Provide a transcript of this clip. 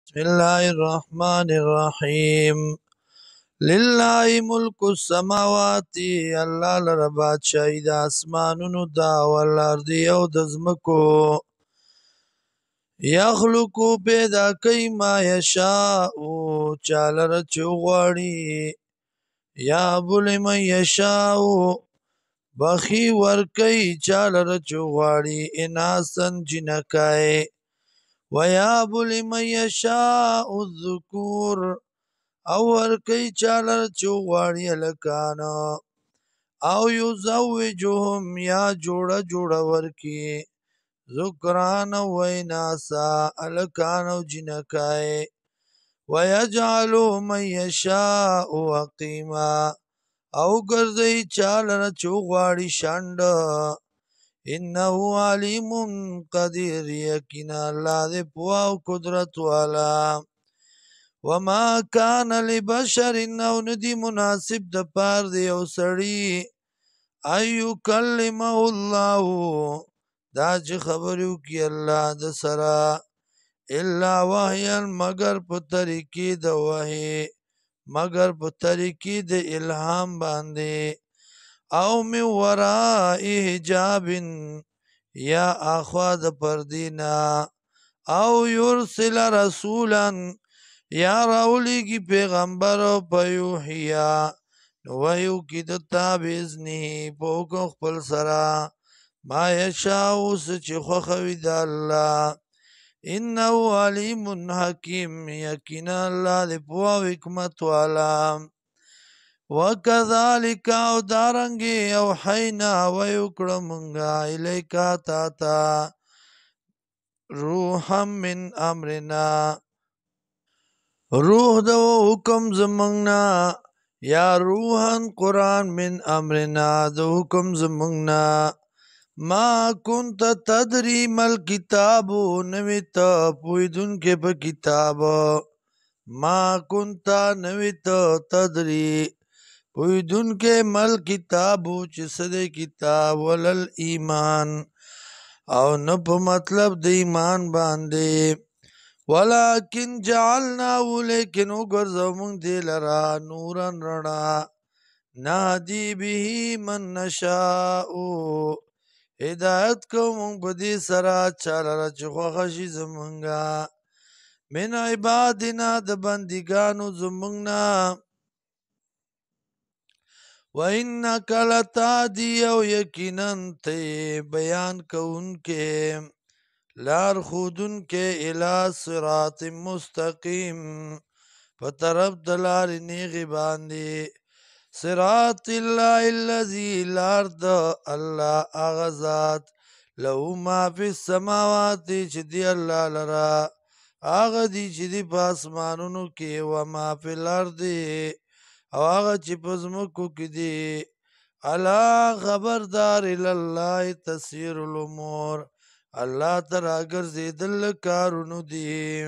بسم الله الرحمن الرحیم. لله ملک السماوات، الله لره بادشاہی د اسمانونو دا والارض او د ځمکو. یخلقو پیدا کوي ما یشاء چالره چې غواړي. یهب لمن یشاء بخي ورکوي چالره چې غواړي. اناسا جنکای. ویهب لمن یشاء الذکور او ورکی چالر چو غواړي هلکان. او یزوجهم یا جوړه جوړه ورکی ذکران و اناسا هلکان او جنکای. ویجعل من یشاء عقیما او ګرځي چالر چو غواړي شنډ. انه علیم قدیر یقینا الله دې پوه او قدرت والا. وما کان لبشر او ندی مناسب د پار دی او سړی ایو کلمه الله دا چې خبرو کی الله د سرا الا وحیا مگر په طریقې د وحی مگر په طریقې د الهام باندې. او من وراء حجاب یا اخوا د پردینا. او یرسل رسولا یا راولیگی پیغمبر پیوحیا وحیو کی دتا بیزنی پوکو خپل سرا ما یشاو سچ خوخوی دا اللہ. انہو علیم حکیم یقینا اللہ دی پوا و حکمت والا. وکذالک او دارنگی او حینا ویکڑمنگا الیکا تاتا روحا من امرنا روح دو حکم زمنگنا. یا روحن قرآن من امرنا دو حکم زمنگنا. ما کنت تدری مل کتابو نویت پویدن کے پا کتاب. ما کنت نویت تدری پویدن کے مل کتابو چسد کتاب ولل ایمان او نپ مطلب د ایمان باندے. ولیکن جعلناو لیکن اگرزو منگ دی لرا نورن رنا نهدی بهی من نشاؤ ہدایت کو منگ بدی سرا چالرا چخوخشی زمنگا من عبادنا د بندگانو زمنگنا. وَإِنَّكَ لَتَهْدِي او یقینا تے بیان کون کے لار خودن کے الى صراط مستقیم پترب دلار نیغی باندی. صراط اللہ اللذی لار دا اللہ آغازات لہو ما فی السماوات چی دی اللہ لرا آغا دی چی دی پاسمانونو کی وما فی الارض او آغا چی پزمکو کی دی. الا خبردار الاللہ تسیر الامور اللہ تر اگر زیدل کارونو دی.